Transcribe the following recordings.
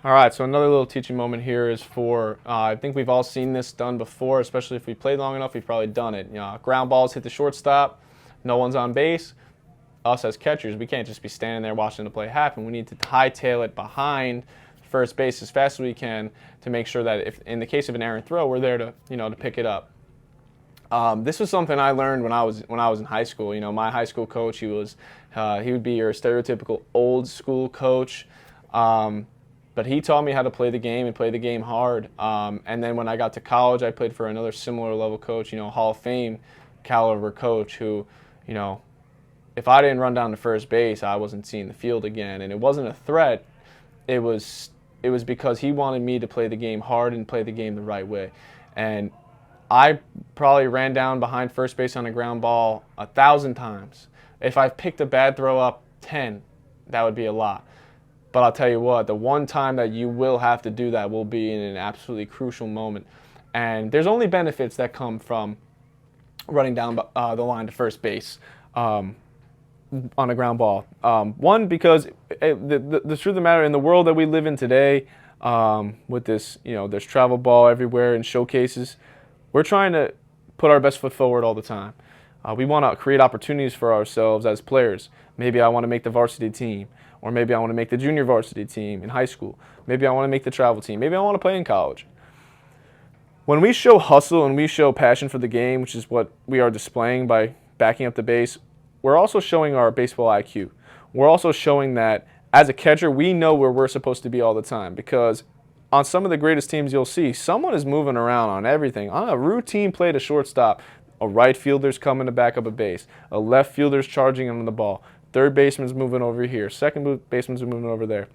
All right, so another little teaching moment here is for, I think we've all seen this done before, especially if we played long enough, we've probably done it. Ground balls hit the shortstop, no one's on base. Us as catchers, we can't just be standing there watching the play happen. We need to hightail it behind first base as fast as we can to make sure that if, in the case of an errant throw, we're there to, to pick it up. This was something I learned when I was in high school. My high school coach, he would be your stereotypical old school coach. But he taught me how to play the game and play the game hard. And then when I got to college, I played for another similar level coach, Hall of Fame caliber coach who, if I didn't run down to first base, I wasn't seeing the field again. And it wasn't a threat. It was because he wanted me to play the game hard and play the game the right way. And I probably ran down behind first base on a ground ball 1,000 times. If I picked a bad throw up 10, that would be a lot. But I'll tell you what, the one time that you will have to do that will be in an absolutely crucial moment. And there's only benefits that come from running down the line to first base on a ground ball. One, because the truth of the matter, in the world that we live in today, with this, there's travel ball everywhere and showcases, we're trying to put our best foot forward all the time. We want to create opportunities for ourselves as players. Maybe I want to make the varsity team, or maybe I want to make the junior varsity team in high school. Maybe I want to make the travel team. Maybe I want to play in college. When we show hustle and we show passion for the game, which is what we are displaying by backing up the base, we're also showing our baseball IQ. We're also showing that as a catcher, we know where we're supposed to be all the time, because on some of the greatest teams you'll see, someone is moving around on everything. On a routine play to shortstop, a right fielder's coming to back up a base, a left fielder's charging on the ball, third baseman's moving over here, second baseman's moving over there.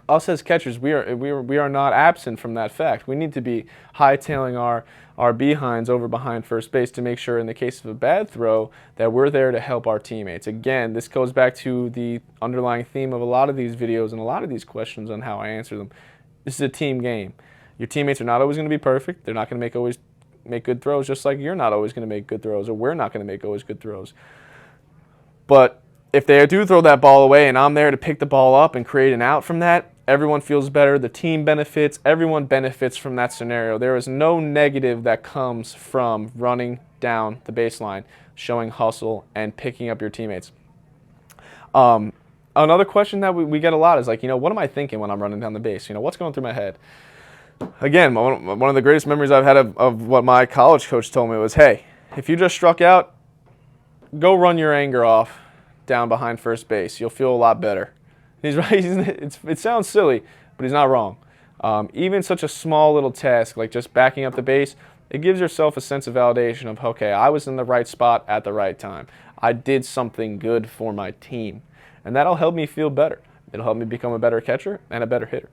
Us as catchers, we are not absent from that fact. We need to be hightailing our behinds over behind first base to make sure, in the case of a bad throw, that we're there to help our teammates. Again, this goes back to the underlying theme of a lot of these videos and a lot of these questions on how I answer them. This is a team game. Your teammates are not always going to be perfect. They're not going to always make good throws, just like you're not always going to make good throws, or we're not going to make always good throws. But if they do throw that ball away and I'm there to pick the ball up and create an out from that, everyone feels better. The team benefits. Everyone benefits from that scenario. There is no negative that comes from running down the baseline, showing hustle, and picking up your teammates. Another question that we get a lot is like, what am I thinking when I'm running down the base? What's going through my head? Again, one of the greatest memories I've had of what my college coach told me was, hey, if you just struck out, go run your anger off down behind first base. You'll feel a lot better. He's right. It sounds silly, but he's not wrong. Even such a small little task like just backing up the base, it gives yourself a sense of validation of, okay, I was in the right spot at the right time. I did something good for my team. And that'll help me feel better. It'll help me become a better catcher and a better hitter.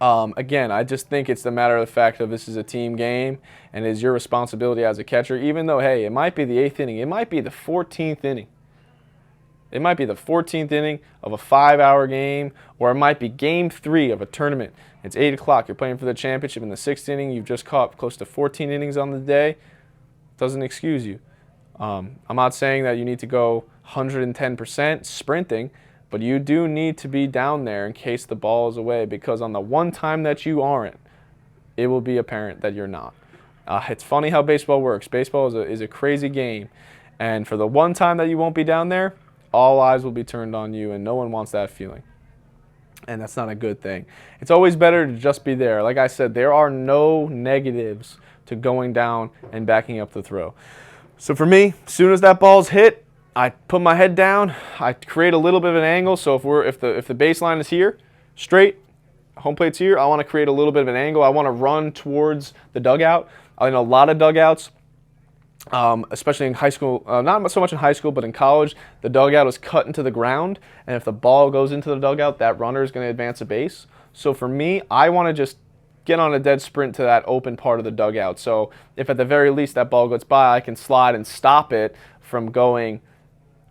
Again, I just think it's the matter of the fact of this is a team game and it is your responsibility as a catcher, even though, hey, it might be the 8th inning. It might be the 14th inning. It might be the 14th inning of a 5-hour game, or it might be game 3 of a tournament. It's 8 o'clock. You're playing for the championship in the 6th inning. You've just caught close to 14 innings on the day. Doesn't excuse you. I'm not saying that you need to go 110% sprinting, but you do need to be down there in case the ball is away, because on the one time that you aren't, it will be apparent that you're not. It's funny how baseball works. Baseball is a crazy game, and for the one time that you won't be down there, all eyes will be turned on you, and no one wants that feeling. And that's not a good thing. It's always better to just be there. Like I said, there are no negatives to going down and backing up the throw. So for me, as soon as that ball's hit, I put my head down, I create a little bit of an angle. So if the baseline is here, straight, home plate's here, I want to create a little bit of an angle. I want to run towards the dugout. In a lot of dugouts, especially in high school, not so much in high school, but in college, the dugout is cut into the ground, and if the ball goes into the dugout, that runner is going to advance a base. So for me, I want to just get on a dead sprint to that open part of the dugout. So if at the very least that ball goes by, I can slide and stop it from going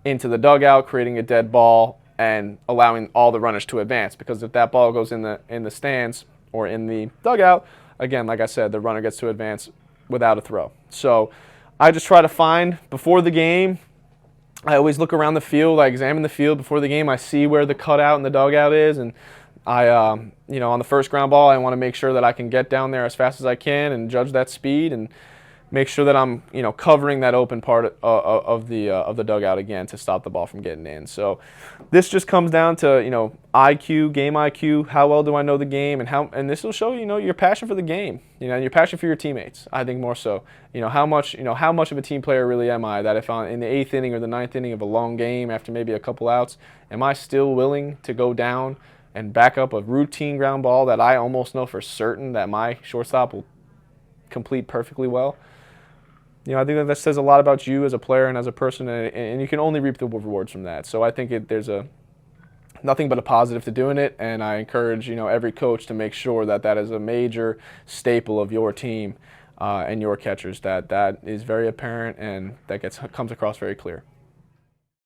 into the dugout, creating a dead ball, and allowing all the runners to advance. Because if that ball goes in the stands or in the dugout, again, like I said, the runner gets to advance without a throw. So I just try to find, before the game, I always look around the field, I examine the field before the game, I see where the cutout in the dugout is, and On the first ground ball, I want to make sure that I can get down there as fast as I can and judge that speed and make sure that I'm, covering that open part of the dugout again to stop the ball from getting in. So this just comes down to, IQ, game IQ. How well do I know the game, and this will show, your passion for the game, and your passion for your teammates. I think more so, how much of a team player really am I? That if I'm in the 8th inning or the 9th inning of a long game after maybe a couple outs, am I still willing to go down and back up a routine ground ball that I almost know for certain that my shortstop will complete perfectly well? I think that says a lot about you as a player and as a person, and you can only reap the rewards from that. So I think there's nothing but a positive to doing it, and I encourage every coach to make sure that is a major staple of your team and your catchers. That is very apparent and that comes across very clear.